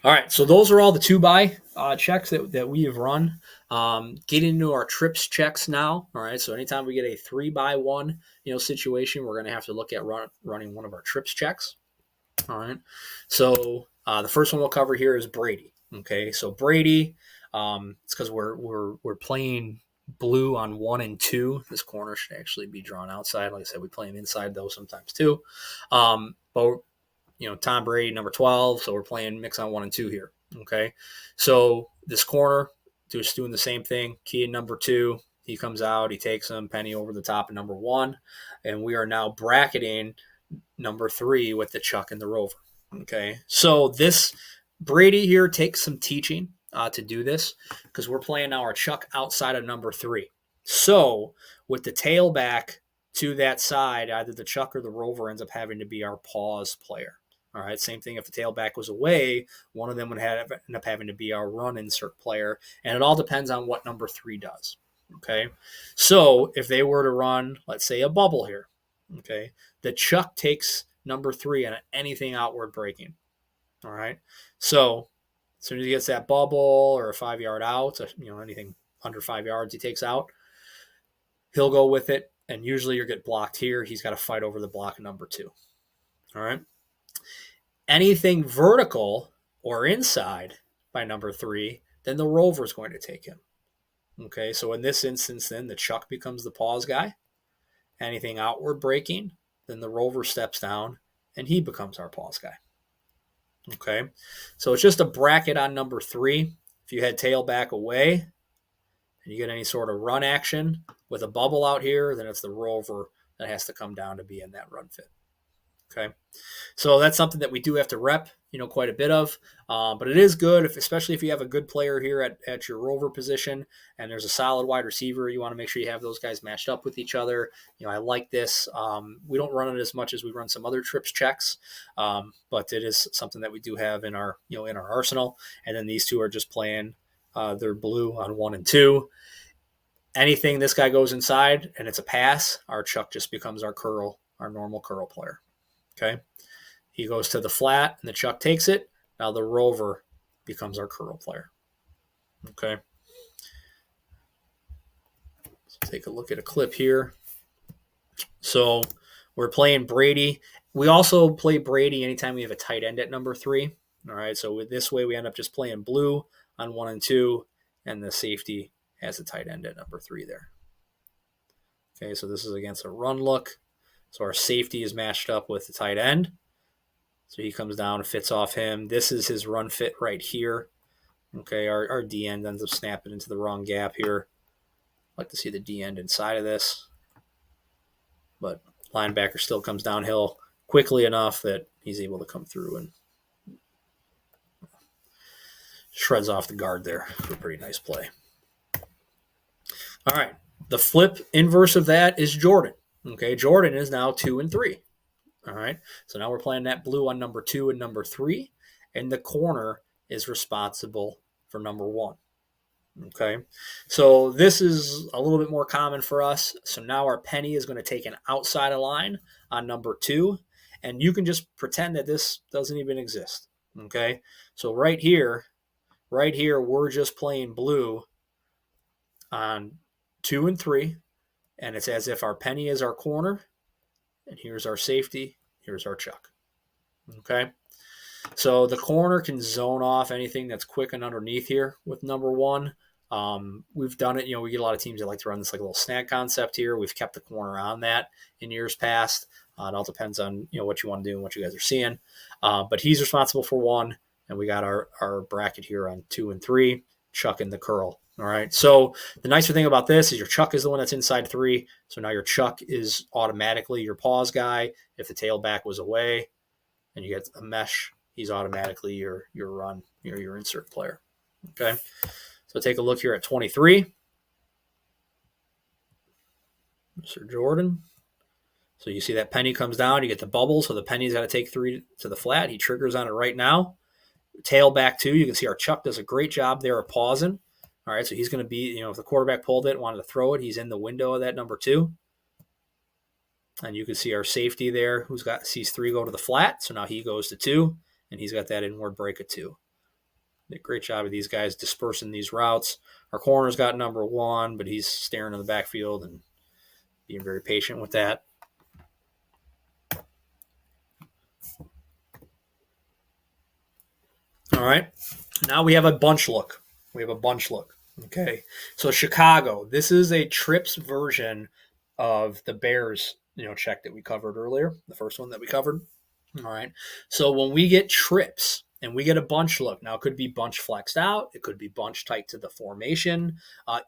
All right, so those are all the two by checks that we have run. Get into our trips checks now. All right, so anytime we get a 3x1 situation, we're going to have to look at running one of our trips checks. All right, so the first one we'll cover here is Brady. Okay, so Brady, it's because we're playing blue on 1 and 2. This corner should actually be drawn outside. Like I said, we play him inside though sometimes too. But Tom Brady, number 12. So we're playing mix on 1 and 2 here. Okay. So this corner, just doing the same thing. Key in number 2. He comes out, he takes him, penny over the top of number 1. And we are now bracketing number 3 with the chuck and the rover. Okay. So this Brady here takes some teaching to do this because we're playing now our chuck outside of number 3. So with the tail back to that side, either the chuck or the rover ends up having to be our pause player. All right, same thing if the tailback was away, one of them would end up having to be our run insert player, and it all depends on what number 3 does. Okay, so if they were to run, let's say, a bubble here, okay, the chuck takes number 3 on anything outward breaking. All right, so as soon as he gets that bubble or a 5-yard out, anything under 5 yards he takes out, he'll go with it, and usually you get blocked here. He's got to fight over the block of number 2. All right. Anything vertical or inside by number 3, then the rover is going to take him. Okay, so in this instance, then the chuck becomes the pause guy. Anything outward breaking, then the rover steps down and he becomes our pause guy. Okay, so it's just a bracket on number 3. If you had tailback away and you get any sort of run action with a bubble out here, then it's the rover that has to come down to be in that run fit. Okay, so that's something that we do have to rep, quite a bit of. But it is good, especially if you have a good player here at your rover position and there's a solid wide receiver. You want to make sure you have those guys matched up with each other. I like this. We don't run it as much as we run some other trips checks, but it is something that we do have in our arsenal. And then these two are just playing their blue on 1 and 2. Anything this guy goes inside and it's a pass, our chuck just becomes our normal curl player. Okay, he goes to the flat and the chuck takes it. Now the rover becomes our curl player. Okay, so take a look at a clip here. So we're playing Brady. We also play Brady anytime we have a tight end at number 3. All right, so with this way we end up just playing blue on 1 and 2, and the safety has a tight end at number 3 there. Okay, so this is against a run look. So our safety is matched up with the tight end. So he comes down and fits off him. This is his run fit right here. Okay, our D end ends up snapping into the wrong gap here. I'd like to see the D end inside of this. But linebacker still comes downhill quickly enough that he's able to come through and shreds off the guard there for a pretty nice play. All right, the flip inverse of that is Jordan. Okay, Jordan is now 2 and 3. All right, so now we're playing that blue on number 2 and number 3, and the corner is responsible for number 1. Okay, so this is a little bit more common for us. So now our penny is going to take an outside of line on number 2, and you can just pretend that this doesn't even exist. Okay, so right here, we're just playing blue on 2 and 3. And it's as if our penny is our corner, and here's our safety, here's our chuck. Okay? So the corner can zone off anything that's quick and underneath here with number 1. We've done it. We get a lot of teams that like to run this like a little snag concept here. We've kept the corner on that in years past. It all depends on what you want to do and what you guys are seeing. But he's responsible for 1, and we got our bracket here on 2 and 3, chuck in the curl. All right. So the nicer thing about this is your chuck is the one that's inside 3. So now your chuck is automatically your pause guy. If the tailback was away and you get a mesh, he's automatically your run, your insert player. Okay. So take a look here at 23. Mr. Jordan. So you see that penny comes down, you get the bubble. So the penny's got to take 3 to the flat. He triggers on it right now. Tailback 2, you can see our chuck does a great job there of pausing. All right, so he's going to be, if the quarterback pulled it, wanted to throw it, he's in the window of that number 2. And you can see our safety there, sees 3 go to the flat. So now he goes to 2, and he's got that inward break of 2. Great job of these guys dispersing these routes. Our corner's got number 1, but he's staring in the backfield and being very patient with that. All right. Now we have a bunch look. Okay. So Chicago, this is a trips version of the Bears, check that we covered earlier, the first one that we covered. All right. So when we get trips and we get a bunch look, now it could be bunch flexed out, it could be bunch tight to the formation.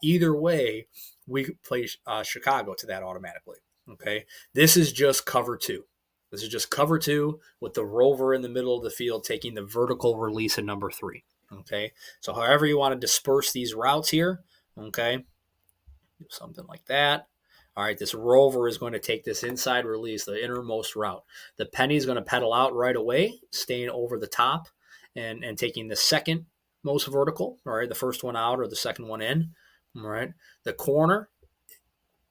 Either way, we play Chicago to that automatically. Okay. This is just cover 2. This is just cover 2 with the rover in the middle of the field taking the vertical release in number 3. Okay. So however you want to disperse these routes here, okay, do something like that. All right, this rover is going to take this inside release, the innermost route. The penny is going to pedal out right away, staying over the top and taking the second most vertical, all right, the first one out or the second one in. All right. The corner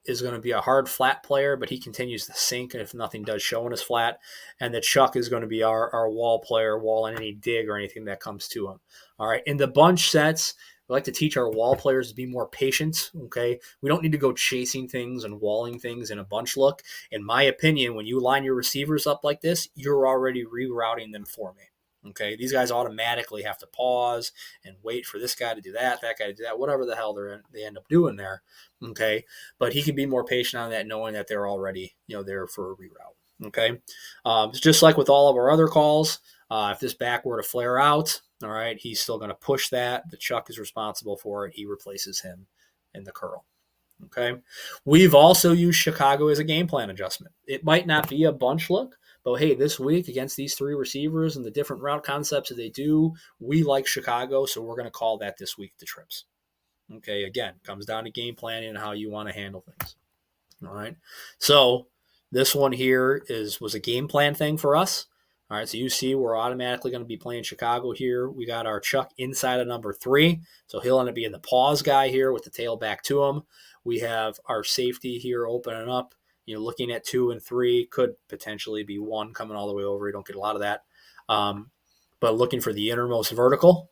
is going to be a hard flat player, but he continues to sink if nothing does show in his flat. And the Chuck is going to be our wall player, wall in any dig or anything that comes to him. All right. In the bunch sets, we like to teach our wall players to be more patient. Okay. We don't need to go chasing things and walling things in a bunch look. In my opinion, when you line your receivers up like this, you're already rerouting them for me. Okay. These guys automatically have to pause and wait for this guy to do that guy to do that, whatever the hell they end up doing there. Okay. But he can be more patient on that, knowing that they're already, there for a reroute. Okay. It's just like with all of our other calls. If this back were to flare out, all right, he's still going to push that. The Chuck is responsible for it. He replaces him in the curl. Okay. We've also used Chicago as a game plan adjustment. It might not be a bunch look, but hey, this week against these 3 receivers and the different route concepts that they do, we like Chicago, so we're going to call that this week the trips. Okay, again, comes down to game planning and how you want to handle things. All right. So this one here was a game plan thing for us. All right, so you see we're automatically going to be playing Chicago here. We got our Chuck inside of number 3, so he'll end up being the pause guy here with the tail back to him. We have our safety here opening up, looking at 2 and 3, could potentially be 1 coming all the way over. You don't get a lot of that. But looking for the innermost vertical.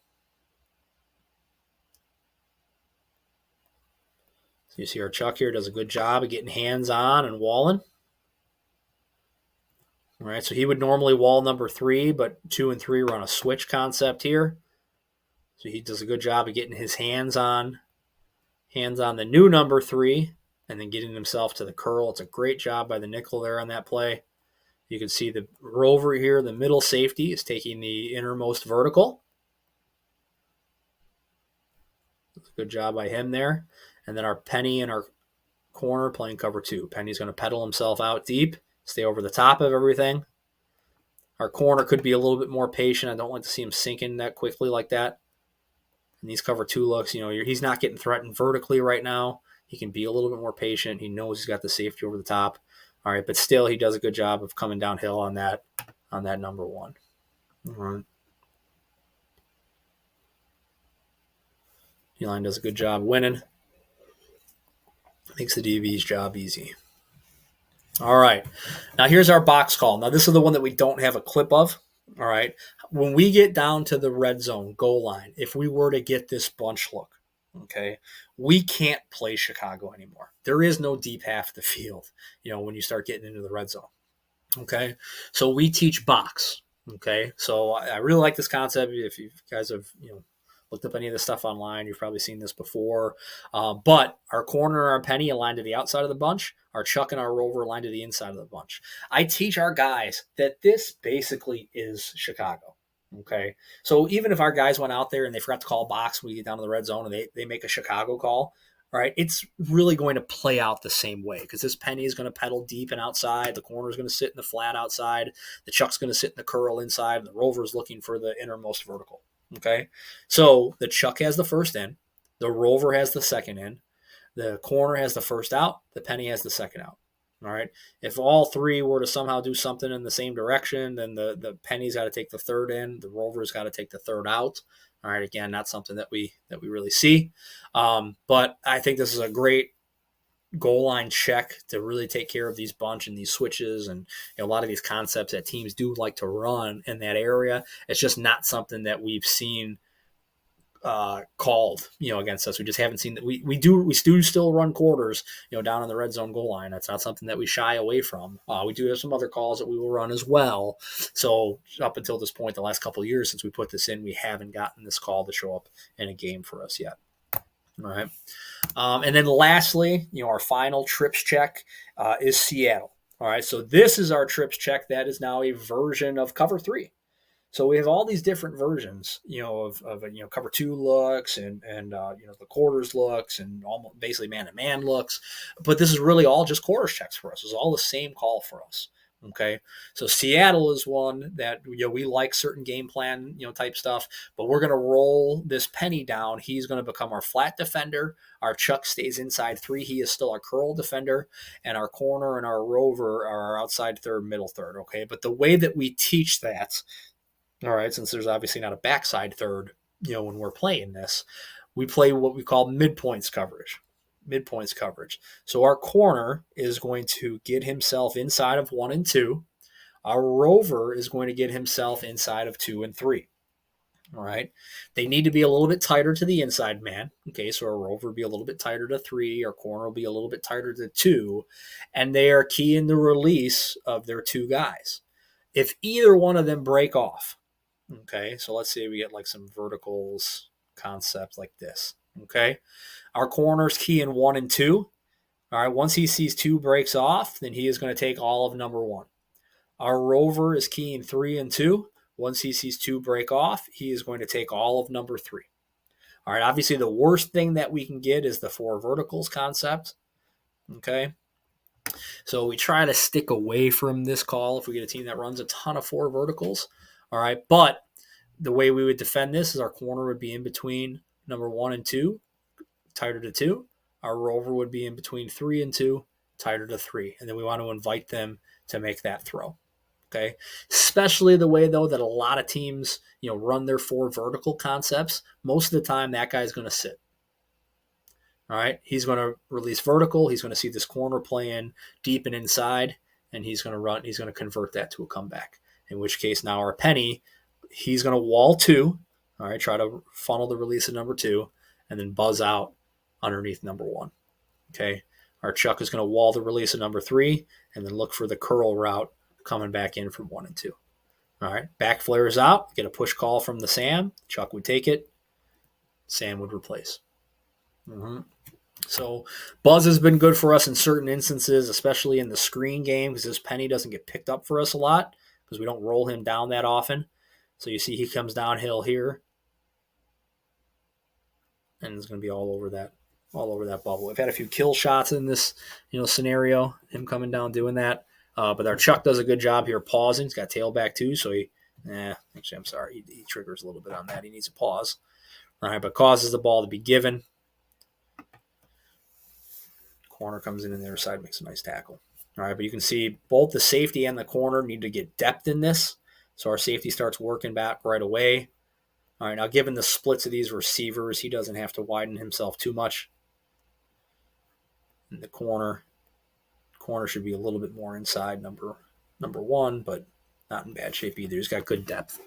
So you see our Chuck here does a good job of getting hands on and walling. All right, so he would normally wall number 3, but 2 and 3 run a switch concept here. So he does a good job of getting his hands on the new number 3 and then getting himself to the curl. It's a great job by the nickel there on that play. You can see the rover here, the middle safety, is taking the innermost vertical. That's a good job by him there. And then our penny and our corner playing cover 2. Penny's going to pedal himself out deep, stay over the top of everything. Our corner could be a little bit more patient. I don't like to see him sinking that quickly like that. And these cover 2 looks, he's not getting threatened vertically right now. He can be a little bit more patient. He knows he's got the safety over the top. All right, but still he does a good job of coming downhill on that number 1. All right. D-line does a good job winning. Makes the DB's job easy. All right. Now here's our box call. Now this is the one that we don't have a clip of. All right. When we get down to the red zone goal line, if we were to get this bunch look, okay, we can't play Chicago anymore. There is no deep half of the field, when you start getting into the red zone. Okay. So we teach box. Okay. So I really like this concept. If you guys have, looked up any of this stuff online, you've probably seen this before. But our corner and our penny aligned to the outside of the bunch. Our Chuck and our rover aligned to the inside of the bunch. I teach our guys that this basically is Chicago. Okay. So even if our guys went out there and they forgot to call box when we get down to the red zone and they make a Chicago call, all right, it's really going to play out the same way because this penny is going to pedal deep and outside. The corner is going to sit in the flat outside. The Chuck's going to sit in the curl inside. And the rover is looking for the innermost vertical. Okay. So the Chuck has the first in. The rover has the second in. The corner has the first out. The penny has the second out. All right. If all 3 were to somehow do something in the same direction, then the penny's got to take the third in. The rover's got to take the third out. All right. Again, not something that we really see. But I think this is a great goal line check to really take care of these bunch and these switches and a lot of these concepts that teams do like to run in that area. It's just not something that we've seen called, against us. We just haven't seen that. We do still run quarters, down on the red zone goal line. That's not something that we shy away from. We do have some other calls that we will run as well. So up until this point, the last couple of years since we put this in, we haven't gotten this call to show up in a game for us yet. All right. And then lastly, our final trips check is Seattle. All right. So this is our trips check. That is now a version of cover 3. So we have all these different versions, of cover 2 looks and the quarters looks and almost basically man to man looks, but this is really all just quarters checks for us. It's all the same call for us. Okay, so Seattle is one that we like certain game plan type stuff, but we're going to roll this penny down. He's going to become our flat defender. Our Chuck stays inside 3. He is still our curl defender, and our corner and our rover are our outside third, middle third. Okay, but the way that we teach that. All right, since there's obviously not a backside third, when we're playing this, we play what we call midpoints coverage. Midpoints coverage. So our corner is going to get himself inside of 1 and 2. Our rover is going to get himself inside of 2 and 3. All right. They need to be a little bit tighter to the inside man. Okay, so our rover will be a little bit tighter to 3. Our corner will be a little bit tighter to 2. And they are key in the release of their 2 guys. If either one of them break off, okay, so let's say we get like some verticals concept like this. Okay, our corner's key in 1 and 2. All right, once he sees 2 breaks off, then he is going to take all of number 1. Our rover is key in 3 and 2. Once he sees 2 break off, he is going to take all of number 3. All right, obviously the worst thing that we can get is the 4 verticals concept. Okay, so we try to stick away from this call if we get a team that runs a ton of 4 verticals. All right, but the way we would defend this is our corner would be in between number 1 and 2, tighter to 2. Our rover would be in between 3 and 2, tighter to 3. And then we want to invite them to make that throw. Okay. Especially the way, though, that a lot of teams, run their 4 vertical concepts. Most of the time, that guy's going to sit. All right. He's going to release vertical. He's going to see this corner playing deep and inside, and he's going to run. He's going to convert that to a comeback. In which case, now our penny, he's going to wall 2. All right. Try to funnel the release of number 2, and then buzz out underneath number 1. Okay. Our Chuck is going to wall the release of number 3, and then look for the curl route coming back in from 1 and 2. All right. Back flares out. Get a push call from the Sam. Chuck would take it. Sam would replace. Mm-hmm. So buzz has been good for us in certain instances, especially in the screen game, because this penny doesn't get picked up for us a lot because we don't roll him down that often. So you see he comes downhill here, and it's going to be all over that bubble. We've had a few kill shots in this scenario, him coming down doing that. But our Chuck does a good job here pausing. He's got tailback too, so actually I'm sorry, he triggers a little bit on that. He needs a pause. All right, but causes the ball to be given. Corner comes in the other side, makes a nice tackle. All right, but you can see both the safety and the corner need to get depth in this. So our safety starts working back right away. All right, now given the splits of these receivers, he doesn't have to widen himself too much. And the corner should be a little bit more inside number 1, but not in bad shape either. He's got good depth.